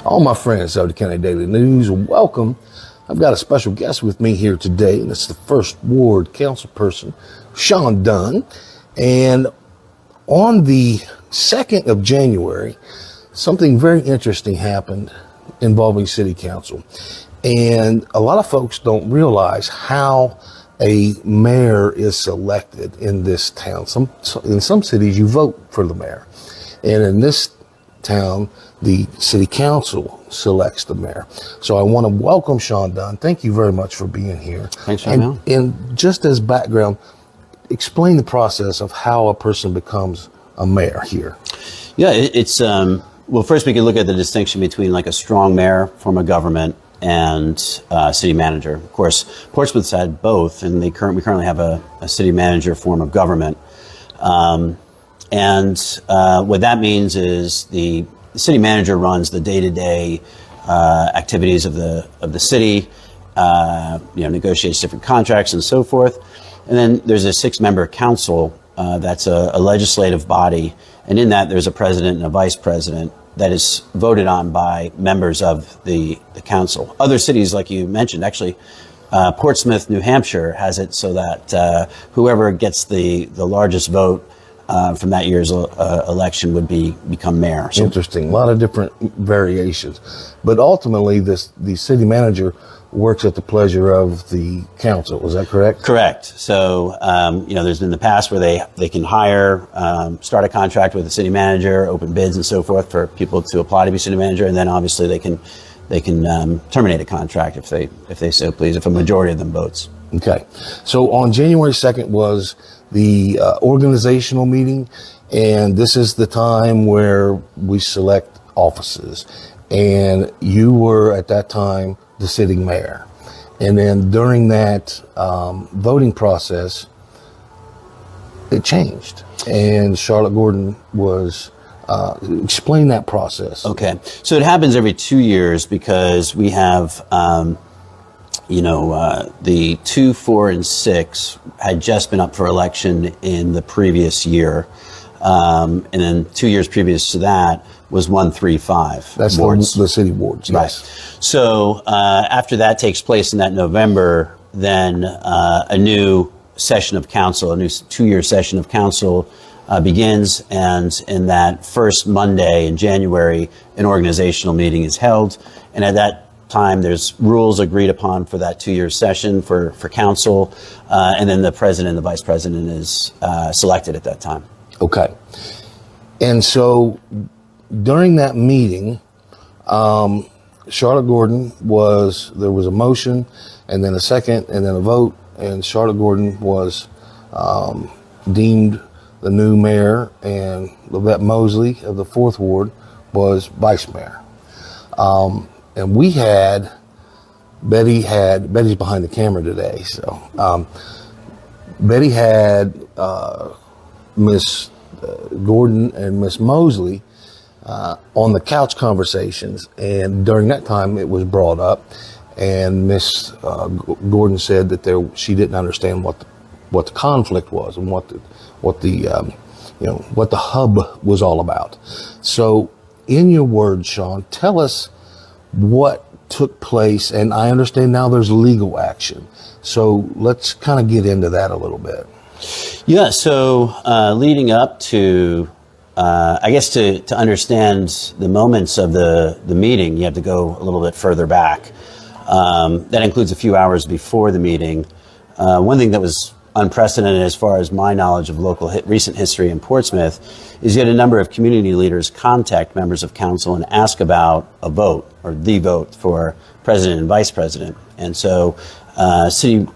All my friends of the County Daily News, welcome. I've got a special guest with me here today, and it's the First Ward Councilperson, Sean Dunne. And on the 2nd of January, something very interesting happened involving City Council. And a lot of folks don't realize how a mayor is selected in this town. In some cities, you vote for the mayor. And in this town, the City Council selects the mayor. So I want to welcome Sean Dunne. Thank you very much for being here. Thanks for having me. And just as background, explain the process of how a person becomes a mayor here. Yeah, it's, well, first we can look at the distinction between like a strong mayor form of government and city manager. Of course, Portsmouth's had both, and we currently have a city manager form of government. And what that means is the city manager runs the day-to-day activities of the city, negotiates different contracts and so forth. And then there's a 6-member council that's a legislative body, and in that there's a president and a vice president that is voted on by members of the council. Other cities, like you mentioned, actually, Portsmouth, New Hampshire has it so that whoever gets the largest vote from that year's election would become mayor. So, interesting. A lot of different variations. But ultimately, the city manager works at the pleasure of the council. Is that correct? Correct. So, there's been the past where they can hire, start a contract with the city manager, open bids and so forth for people to apply to be city manager, and then obviously they can terminate a contract if they so please, if a majority of them votes. Okay. So on January 2nd was the organizational meeting, and this is the time where we select offices. And you were at that time the sitting mayor. And then during that voting process, it changed. And Charlotte Gordon was, explain that process. Okay. So it happens every 2 years because we have, the 2, 4, and 6 had just been up for election in the previous year. And then 2 years previous to that was 1, 3, 5. That's wards. The city wards, yes. Right. So after that takes place in that November, then a new session of council, a new 2-year session of council begins. And in that first Monday in January, an organizational meeting is held. And at that time, there's rules agreed upon for that 2-year session for council. And then the president and the vice president is selected at that time. Okay. And so during that meeting, Charlotte Gordon there was a motion and then a second and then a vote, and Charlotte Gordon was deemed the new mayor, and Levette Mosley of the 4th Ward was vice mayor. And we had, Betty's behind the camera today, so Betty had Miss Gordon and Miss Mosley on the couch conversations, and during that time it was brought up, and Miss Gordon said that she didn't understand what the conflict was and what the hub was all about. So, in your words, Sean, tell us what took place, and I understand now there's legal action. So let's kind of get into that a little bit. Yeah, so leading up to, to understand the moments of the meeting, you have to go a little bit further back. That includes a few hours before the meeting. One thing that was unprecedented as far as my knowledge of local recent history in Portsmouth is you had a number of community leaders contact members of council and ask about a vote, or the vote, for president and vice president. And so city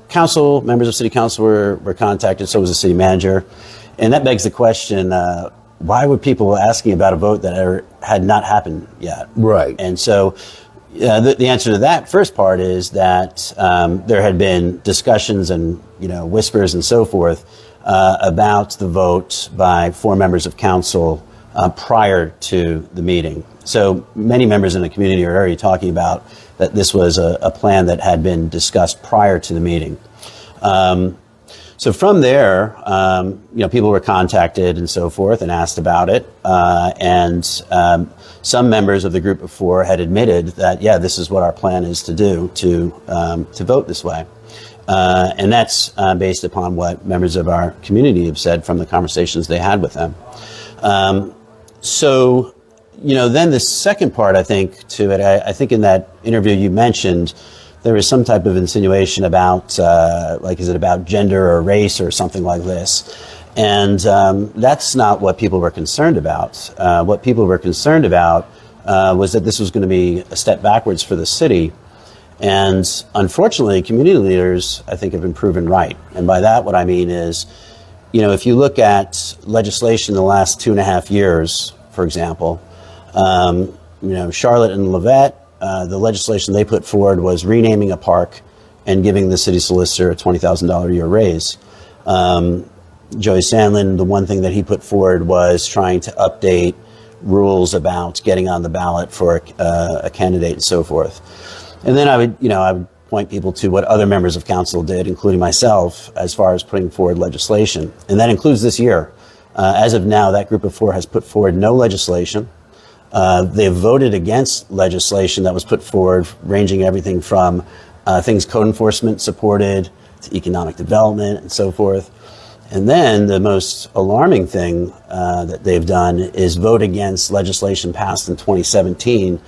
council, members of city council were contacted, so was the city manager. And that begs the question, why were people asking about a vote that had not happened yet? Right. And so the answer to that first part is that there had been discussions and whispers and so forth about the vote by 4 members of council prior to the meeting. So many members in the community are already talking about that this was a plan that had been discussed prior to the meeting. So from there, people were contacted and so forth and asked about it. And some members of the group of four had admitted that, yeah, this is what our plan is to do, to vote this way. And that's based upon what members of our community have said from the conversations they had with them. Then the second part, I think, to it, I think in that interview you mentioned, there was some type of insinuation about, is it about gender or race or something like this? And that's not what people were concerned about. What people were concerned about was that this was going to be a step backwards for the city. And unfortunately, community leaders, I think, have been proven right. And by that, what I mean is, if you look at legislation in the last 2.5 years, for example, Charlotte and Levette, the legislation they put forward was renaming a park and giving the city solicitor a $20,000 a year raise. Joey Sandlin, the one thing that he put forward was trying to update rules about getting on the ballot for a candidate and so forth. And then I would point people to what other members of council did, including myself, as far as putting forward legislation. And that includes this year. As of now, that group of four has put forward no legislation. They've voted against legislation that was put forward, ranging everything from things code enforcement supported to economic development and so forth. And then the most alarming thing that they've done is vote against legislation passed in 2017,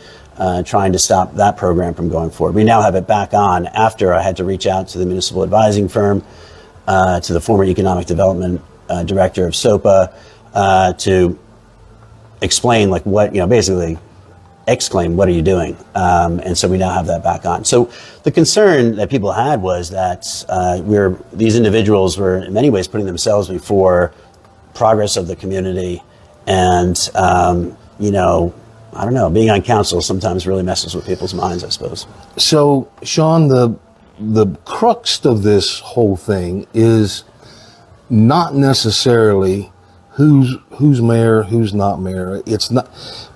trying to stop that program from going forward. We now have it back on after I had to reach out to the municipal advising firm, to the former economic development director of SOPA, to explain basically exclaim, what are you doing? And so we now have that back on. So the concern that people had was that these individuals were in many ways putting themselves before progress of the community. And, I don't know, being on council sometimes really messes with people's minds, I suppose. So, Sean, the crux of this whole thing is not necessarily who's mayor, who's not mayor. It's not.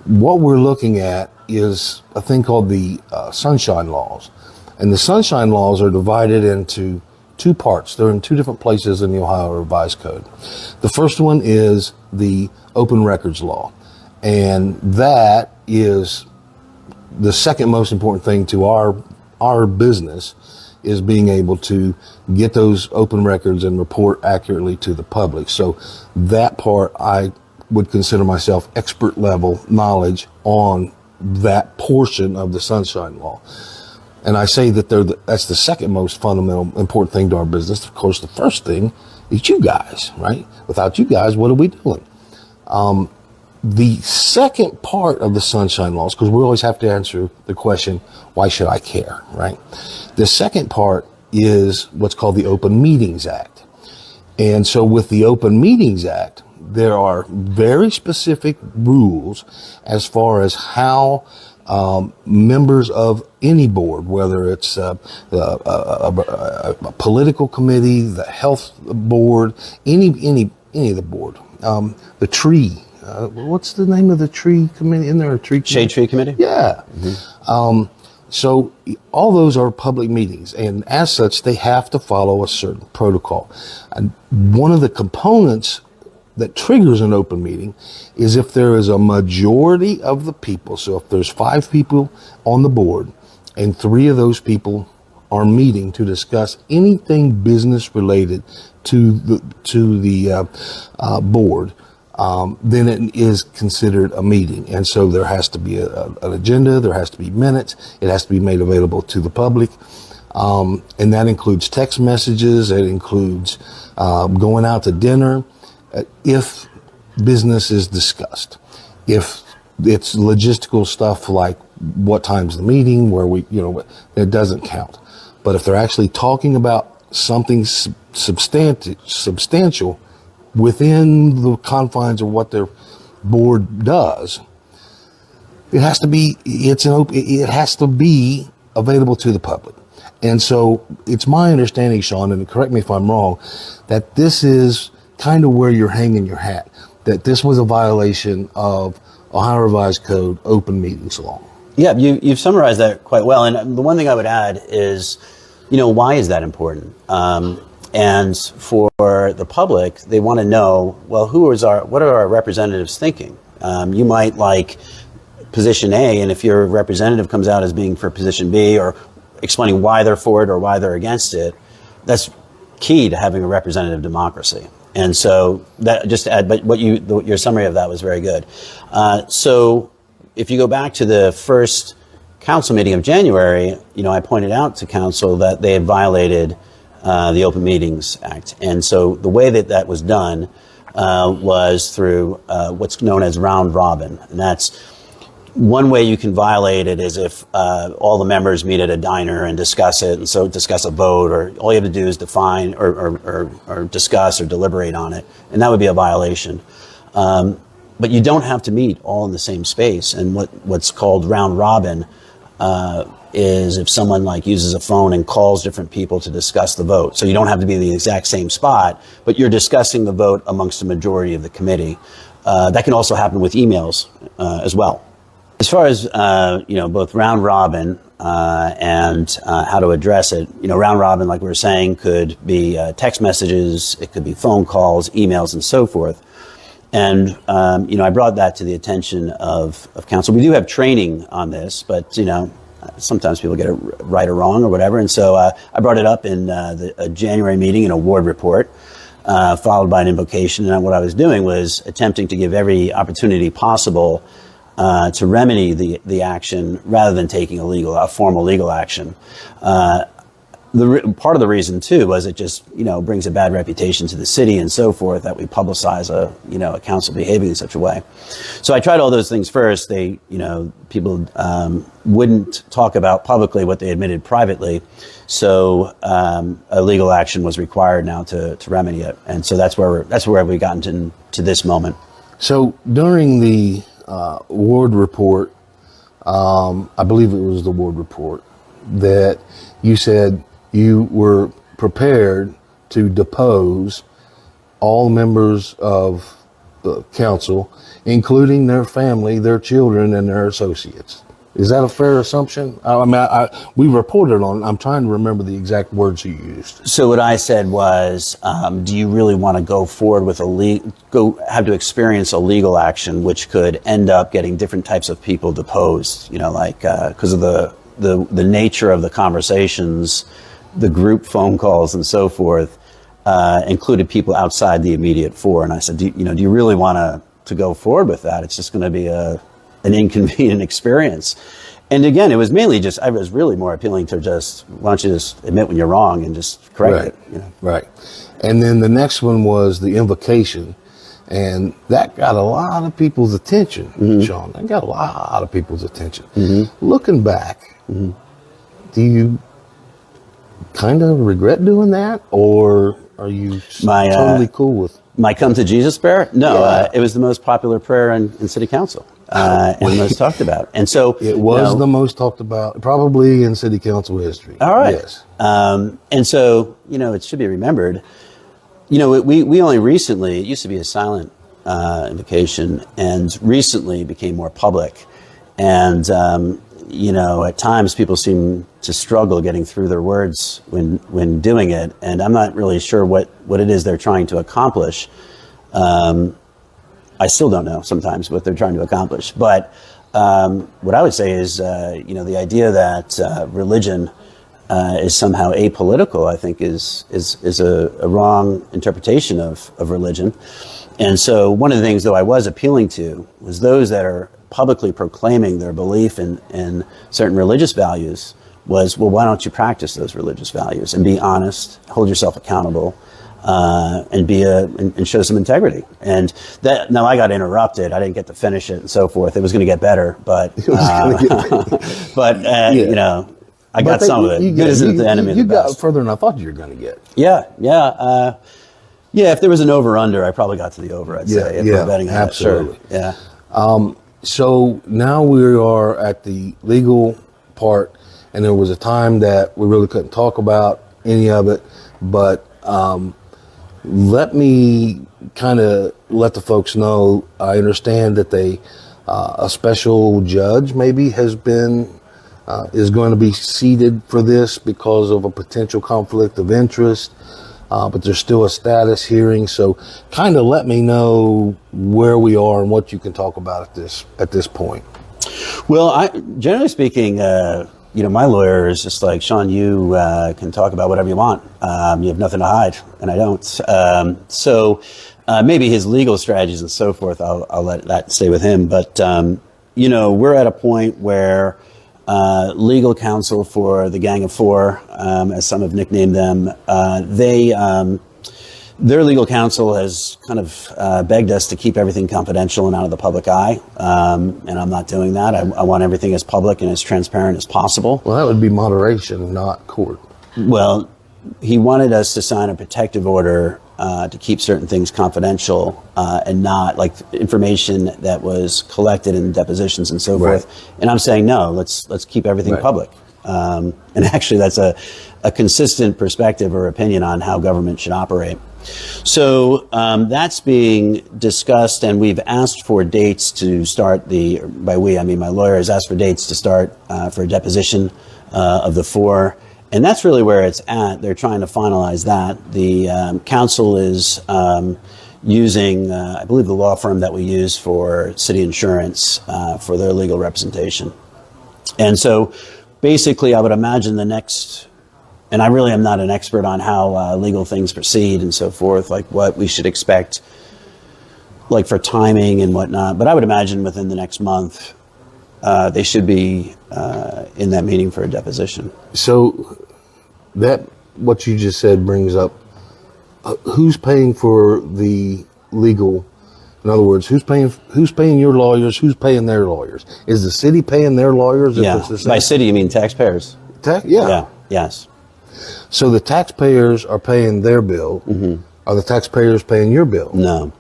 What we're looking at is a thing called the sunshine laws, and the sunshine laws are divided into two parts. They're in two different places in the Ohio Revised Code. The first one is the open records law, and that is the second most important thing to our business, is being able to get those open records and report accurately to the public. So that part, I would consider myself expert level knowledge on that portion of the sunshine law. And I say that that's the second most fundamental important thing to our business. Of course, the first thing is you guys, right? Without you guys, what are we doing? The second part of the sunshine laws, because we always have to answer the question, why should I care, right? The second part is what's called the Open Meetings Act. And so with the Open Meetings Act, there are very specific rules as far as how members of any board, whether it's a political committee, the health board, any of the board, the tree, what's the name of the tree committee? Isn't there a tree committee? Shade Tree Committee? Yeah. Mm-hmm. So all those are public meetings, and as such, they have to follow a certain protocol. And one of the components that triggers an open meeting is if there is a majority of the people. So if there's 5 people on the board and 3 of those people are meeting to discuss anything business related to the board, then it is considered a meeting. And so there has to be an agenda, there has to be minutes, it has to be made available to the public. And that includes text messages, it includes going out to dinner, if business is discussed. If it's logistical stuff like what time's the meeting, where it doesn't count. But if they're actually talking about something substantial within the confines of what their board does, it has to be available to the public. And so it's my understanding, Sean, and correct me if I'm wrong, that this is kind of where you're hanging your hat, that this was a violation of Ohio Revised Code open meetings law. Yeah, you've summarized that quite well. And the one thing I would add is, why is that important? And for the public, they want to know, well, what are our representatives thinking? You might like position A, and if your representative comes out as being for position B, or explaining why they're for it or why they're against it, that's key to having a representative democracy. And so that, just to add, but your summary of that was very good. So if you go back to the first council meeting of January, I pointed out to council that they had violated the Open Meetings Act. And so the way that was done was through what's known as round robin. And that's one way you can violate it is if all the members meet at a diner and discuss it, and so discuss a vote, or all you have to do is define or discuss or deliberate on it, and that would be a violation. But you don't have to meet all in the same space. And what's called round robin is if someone uses a phone and calls different people to discuss the vote. So you don't have to be in the exact same spot, but you're discussing the vote amongst the majority of the committee. That can also happen with emails as well. As far as both round robin and how to address it, round robin, like we were saying, could be text messages, it could be phone calls, emails, and so forth. And I brought that to the attention of council. We do have training on this, but sometimes people get it right or wrong or whatever. And so I brought it up in a January meeting, in a ward report, followed by an invocation. And what I was doing was attempting to give every opportunity possible to remedy the action rather than taking a formal legal action. Part of the reason too was it just brings a bad reputation to the city and so forth, that we publicize a council behaving in such a way. So I tried all those things first. People wouldn't talk about publicly what they admitted privately, so a legal action was required now to remedy it. And so that's where we've gotten to this moment. So during the ward report, I believe it was the ward report, that you said you were prepared to depose all members of the council, including their family, their children, and their associates. Is that a fair assumption? I mean, we reported on it. I'm trying to remember the exact words you used. So what I said was, do you really want to go forward with have to experience a legal action, which could end up getting different types of people deposed? Because of the nature of the conversations, the group phone calls and so forth, included people outside the immediate four. And I said, do you really want to go forward with that? It's just going to be an inconvenient experience. And again, it was mainly I was really more appealing to why don't you just admit when you're wrong and just correct it. Right. And then the next one was the invocation. And that got a lot of people's attention, mm-hmm. Sean. That got a lot of people's attention. Mm-hmm. Looking back, mm-hmm. do you kind of regret doing that, or are you totally cool with my Come to Jesus prayer? No, it was the most popular prayer in City Council and most talked about. And so it was the most talked about, probably in City Council history. All right. Yes. And so it should be remembered. We only recently, it used to be a silent invocation, and recently became more public. And at times people seem to struggle getting through their words when doing it, and I'm not really sure what it is they're trying to accomplish. I still don't know sometimes what they're trying to accomplish. But what I would say is, the idea that religion is somehow apolitical, I think is a wrong interpretation of religion. And so one of the things, though, I was appealing to was those that are publicly proclaiming their belief in certain religious values was, well, why don't you practice those religious values and be honest, hold yourself accountable, and show some integrity. And that, now I got interrupted. I didn't get to finish it and so forth. It was going to get better, but I got some of it. Good isn't the enemy of the best. You got further than I thought you were going to get. Yeah. If there was an over-under, I probably got to the over, I'd say. If we're betting on absolutely. It, sure. Yeah. So now we are at the legal part, and there was a time that we really couldn't talk about any of it, but let me kind of let the folks know. I understand that a special judge maybe has been is going to be seated for this because of a potential conflict of interest. but there's still a status hearing. So kind of let me know where we are and what you can talk about at this point. Well, generally speaking, my lawyer is just like, Sean, you can talk about whatever you want. You have nothing to hide, and I don't. So maybe his legal strategies and so forth, I'll let that stay with him. But, we're at a point where legal counsel for the Gang of Four, as some have nicknamed them, their legal counsel has kind of begged us to keep everything confidential and out of the public eye, and I'm not doing that. I want everything as public and as transparent as possible. Well, that would be moderation, not court. Well, he wanted us to sign a protective order to keep certain things confidential and not like information that was collected in depositions and so forth. And I'm saying, no, let's keep everything public. And actually, that's a consistent perspective or opinion on how government should operate. So that's being discussed, and we've asked for dates to start by we, I mean my lawyer has asked for dates to start for a deposition of the four, and that's really where it's at. They're trying to finalize that. The council is using, I believe, the law firm that we use for city insurance for their legal representation. And so basically I would imagine the next, and I really am not an expert on how legal things proceed and so forth, like what we should expect, like for timing and whatnot. But I would imagine within the next month, they should be in that meeting for a deposition. So that, what you just said brings up, who's paying for the legal? In other words, who's paying your lawyers? Who's paying their lawyers? Is the city paying their lawyers? Yeah. By city, you mean taxpayers? Yeah. Yes. So the taxpayers are paying their bill. Mm-hmm. Are the taxpayers paying your bill? No.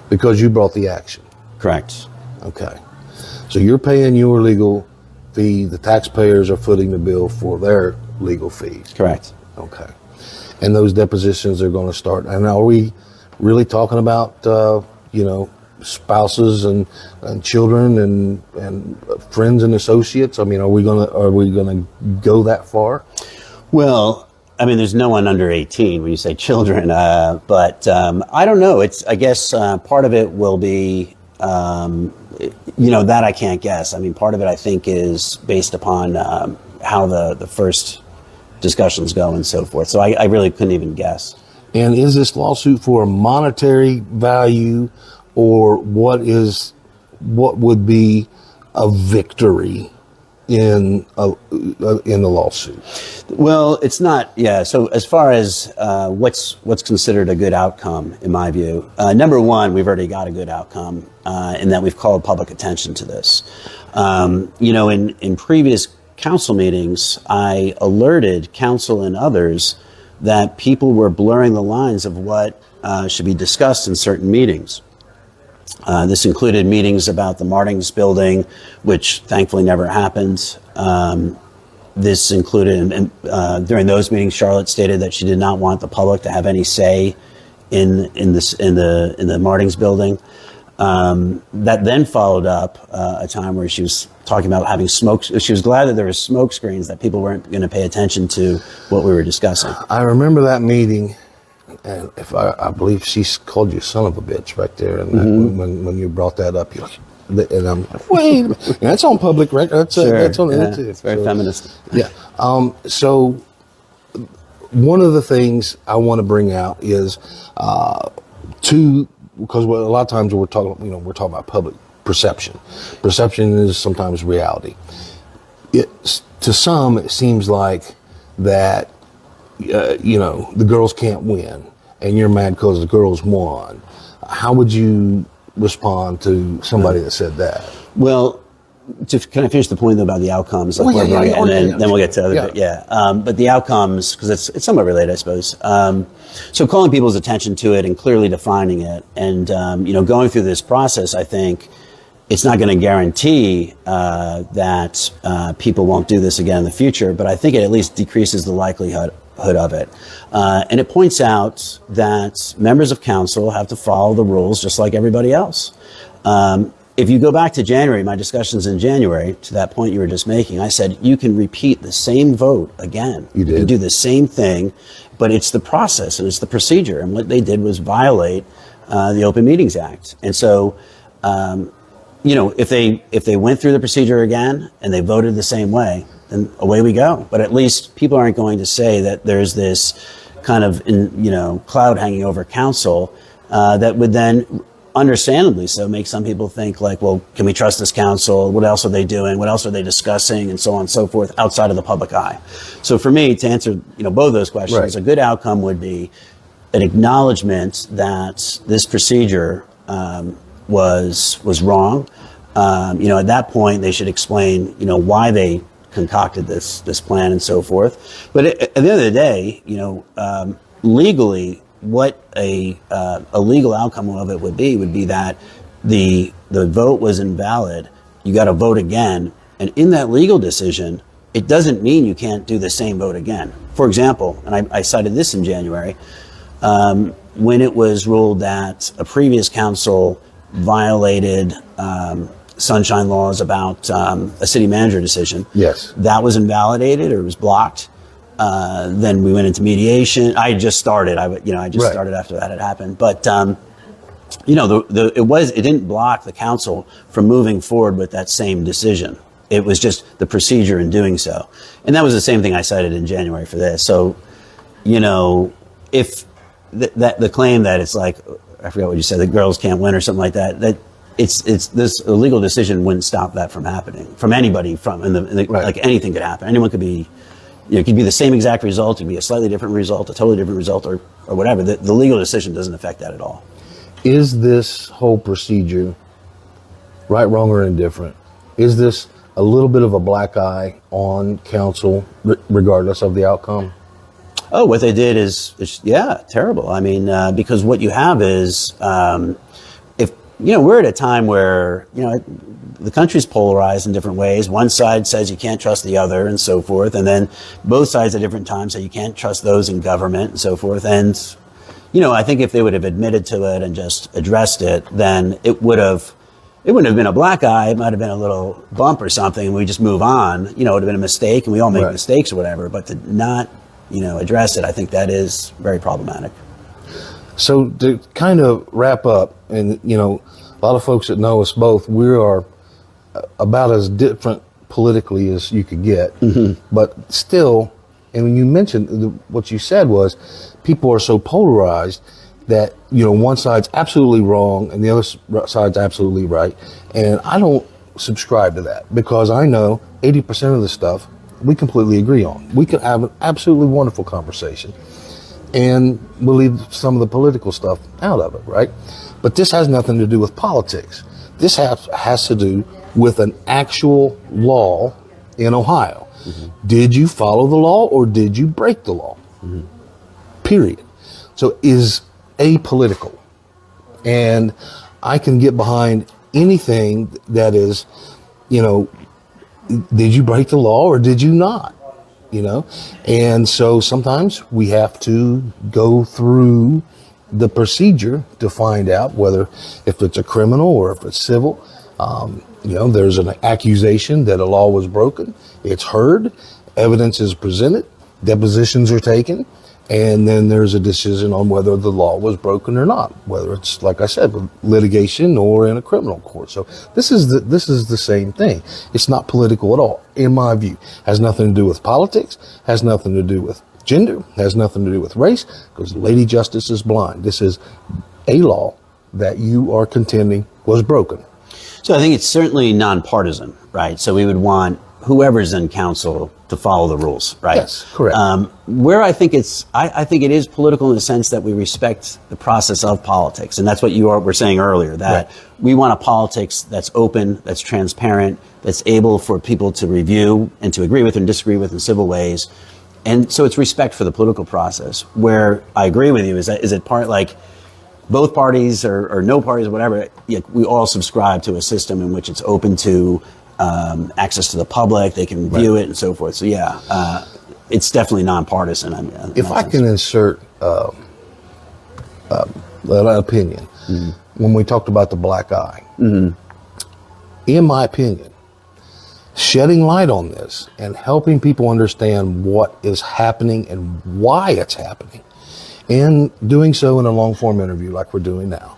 Because you brought the action. Correct. Okay. So you're paying your legal fee. The taxpayers are footing the bill for their legal fees. Correct. Okay. And those depositions are going to start. And are we really talking about, spouses and children and friends and associates? I mean, are we gonna go that far? Well, I mean, there's no one under 18 when you say children, but I don't know. I guess part of it will be, that I can't guess. I mean, part of it I think is based upon how the first discussions go and so forth. So I really couldn't even guess. And is this lawsuit for a monetary value, or what would be a victory in the lawsuit? Well, it's not. Yeah. So as far as what's considered a good outcome, in my view, number one, we've already got a good outcome in that we've called public attention to this. In previous council meetings, I alerted council and others that people were blurring the lines of what should be discussed in certain meetings. This included meetings about the Martins building, which thankfully never happened. This included, and during those meetings, Charlotte stated that she did not want the public to have any say in the Martins building. That then followed up a time where she was talking about having smoke. She was glad that there was smoke screens, that people weren't going to pay attention to what we were discussing. I remember that meeting, and if I believe she called you son of a bitch right there, and when you brought that up, you're like, and I'm like, wait a minute. That's on public record. That's on the internet. It's very feminist. Yeah. So one of the things I want to bring out is because a lot of times we're talking about public perception. Perception is sometimes reality. To some, it seems like that, the girls can't win, and you're mad because the girls won. How would you respond to somebody that said that? Well, can I finish the point about the outcomes? Then we'll get to the other bit. Yeah. But the outcomes, because it's somewhat related, I suppose. So calling people's attention to it and clearly defining it, and going through this process, I think it's not going to guarantee that people won't do this again in the future, but I think it at least decreases the likelihood of it. And it points out that members of council have to follow the rules just like everybody else. if you go back to January, my discussions in January, to that point you were just making, I said you can repeat the same vote again. You did. You can do the same thing, but it's the process and it's the procedure. And what they did was violate the Open Meetings Act. And so, if they went through the procedure again and they voted the same way, then away we go. But at least people aren't going to say that there's this kind of cloud hanging over council that would then, understandably so, make some people think like, well, can we trust this council? What else are they doing? What else are they discussing? And so on and so forth outside of the public eye. So for me, to answer both those questions, Right. a good outcome would be an acknowledgement that this procedure was wrong. At that point, they should explain why they concocted this plan and so forth. But at the end of the day, legally, what a legal outcome of it would be that the vote was invalid. You got to vote again, and in that legal decision, it doesn't mean you can't do the same vote again. For example, and I cited this in January, when it was ruled that a previous council violated sunshine laws about a city manager decision. Yes. That was invalidated or it was blocked. Then we went into mediation. I had just started. I just Right. started after that had happened. But it didn't block the council from moving forward with that same decision. It was just the procedure in doing so, and that was the same thing I cited in January for this. So, if the claim that it's like, I forgot what you said, the girls can't win or something like that. That it's this illegal decision wouldn't stop that from happening from anybody. Right. Like anything could happen. Anyone could be. It could be the same exact result. It could be a slightly different result, a totally different result, or whatever. The legal decision doesn't affect that at all. Is this whole procedure right, wrong, or indifferent? Is this a little bit of a black eye on council, regardless of the outcome? Oh, what they did is terrible. I mean, because what you have is, if we're at a time where the country's polarized in different ways. One side says you can't trust the other, and so forth, and then both sides at different times say you can't trust those in government, and so forth. And I think if they would have admitted to it and just addressed it, then it wouldn't have been a black eye. It might have been a little bump or something, and we just move on. It would have been a mistake, and we all make Right. mistakes or whatever. But to not address it, I think that is very problematic. So to kind of wrap up, and a lot of folks that know us both, we are about as different politically as you could get, but still, and when you mentioned what you said was, people are so polarized that one side's absolutely wrong and the other side's absolutely right, and I don't subscribe to that because I know 80% of the stuff we completely agree on. We can have an absolutely wonderful conversation, and we'll leave some of the political stuff out of it, right? But this has nothing to do with politics. This has to do with an actual law in Ohio. Did you follow the law or did you break the law? Period. So is apolitical. And I can get behind anything that is, did you break the law or did you not? And so sometimes we have to go through the procedure to find out if it's a criminal or if it's civil. There's an accusation that a law was broken. It's heard, evidence is presented, depositions are taken, and then there's a decision on whether the law was broken or not, whether it's, like I said, litigation or in a criminal court. So this is the same thing. It's not political at all, in my view. Has nothing to do with politics, has nothing to do with gender, has nothing to do with race, because Lady Justice is blind. This is a law that you are contending was broken. So I think it's certainly nonpartisan, right? So we would want whoever's in council to follow the rules, right? Yes, correct. Where I think I think it is political in the sense that we respect the process of politics, and that's what you were saying earlier. That Right. we want a politics that's open, that's transparent, that's able for people to review and to agree with and disagree with in civil ways, and so it's respect for the political process. Where I agree with you is it part like both parties or no parties or whatever, we all subscribe to a system in which it's open to access to the public, they can view it and so forth. So it's definitely nonpartisan. If I can insert an opinion, when we talked about the black eye, in my opinion, shedding light on this and helping people understand what is happening and why it's happening, and doing so in a long form interview like we're doing now,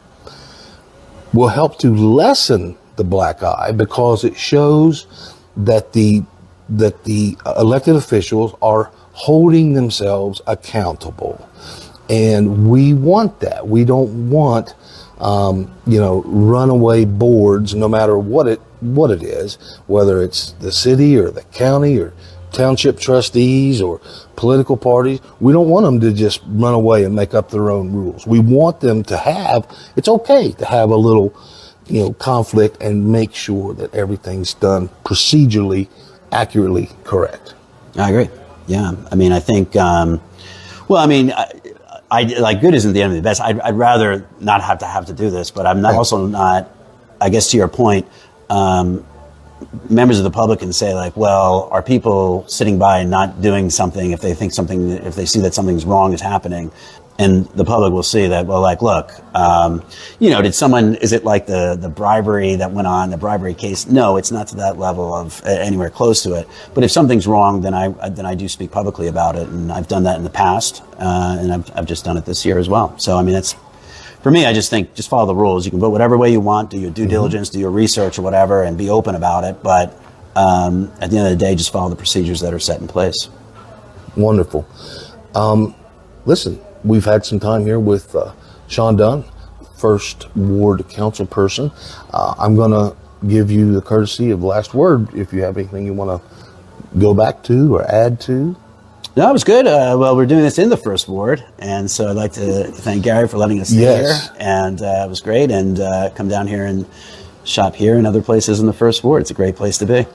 will help to lessen the black eye, because it shows that the elected officials are holding themselves accountable. And we want that. We don't want runaway boards, no matter what it is, whether it's the city or the county or township trustees or political parties. We don't want them to just run away and make up their own rules. We want them to have, it's okay to have a little, conflict, and make sure that everything's done procedurally, accurately correct. I agree. Yeah. I mean, I think, I like, good isn't the enemy of the best. I'd rather not have to do this, but I'm not, also not, I guess to your point, members of the public can say, like, well, are people sitting by and not doing something if they see that something's wrong is happening? And the public will see that, well, like, look, is it like the bribery that went on, the bribery case? No, it's not to that level of anywhere close to it. But if something's wrong, then I do speak publicly about it. And I've done that in the past, and I've just done it this year as well. So, I mean, that's, for me, I just think, just follow the rules. You can vote whatever way you want, do your due diligence, do your research or whatever, and be open about it. But at the end of the day, just follow the procedures that are set in place. Wonderful. Listen, we've had some time here with Sean Dunne, First Ward Council person. I'm going to give you the courtesy of last word if you have anything you want to go back to or add to. No, it was good. Well, we're doing this in the First Ward, and so I'd like to thank Gary for letting us stay here. And it was great, and come down here and shop here and other places in the First Ward. It's a great place to be.